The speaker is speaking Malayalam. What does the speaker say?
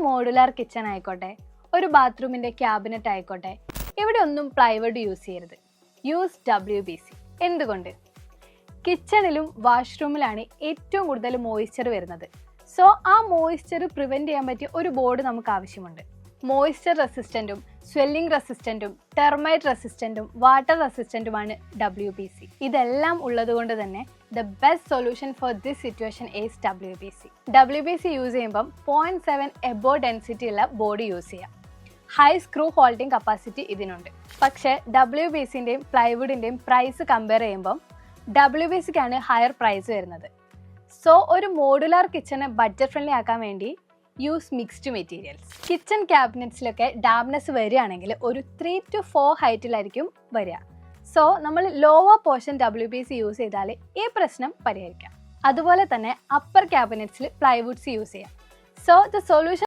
മോഡുലാർ കിച്ചൺ ആയിക്കോട്ടെ, ഒരു ബാത്റൂമിന്റെ ക്യാബിനറ്റ് ആയിക്കോട്ടെ, ഇവിടെ ഒന്നും പ്ലൈവുഡ് യൂസ് ചെയ്യരുത്. Use WPC. എന്തുകൊണ്ട്? കിച്ചണിലും വാഷ്റൂമിലാണ് ഏറ്റവും കൂടുതൽ മോയ്സ്ചർ വരുന്നത്. സോ ആ മോയ്സ്ചർ പ്രിവെന്റ് ചെയ്യാൻ പറ്റിയ ഒരു ബോർഡ് നമുക്ക് ആവശ്യമുണ്ട്. മോയ്സ്ചർ റെസിസ്റ്റന്റും സ്വെല്ലിംഗ് റെസിസ്റ്റന്റും ടെർമൈറ്റ് റെസിസ്റ്റന്റും വാട്ടർ റെസിസ്റ്റന്റുമാണ് WPC. ഇതെല്ലാം ഉള്ളതുകൊണ്ട് തന്നെ the best solution for this situation is WPC. WPC use ചെയ്യുമ്പം 0.7 എബോ ഡെൻസിറ്റി ഉള്ള ബോർഡ് യൂസ് ചെയ്യാം. ഹൈ സ്ക്രൂ ഹോൾഡിംഗ് കപ്പാസിറ്റി ഇതിനുണ്ട്. പക്ഷേ WPCൻ്റെയും പ്ലൈവുഡിൻ്റെയും പ്രൈസ് കമ്പയർ ചെയ്യുമ്പം WPCക്കാണ് ഹയർ പ്രൈസ് വരുന്നത്. സോ ഒരു മോഡുലാർ കിച്ചണ് ബഡ്ജറ്റ് ഫ്രണ്ട്ലി ആക്കാൻ വേണ്ടി യൂസ് മിക്സ്ഡ് മെറ്റീരിയൽസ്. കിച്ചൺ ക്യാബിനറ്റ്സിലൊക്കെ ഡാംനെസ് വരികയാണെങ്കിൽ ഒരു 3 to 4 ഹൈറ്റിലായിരിക്കും വരിക. സോ നമ്മൾ ലോവർ പോർഷൻ WPC യൂസ് ചെയ്താൽ ഈ പ്രശ്നം പരിഹരിക്കാം. അതുപോലെ തന്നെ അപ്പർ ക്യാബിനറ്റ്സിൽ പ്ലൈവുഡ്സ് യൂസ് ചെയ്യാം. So the solution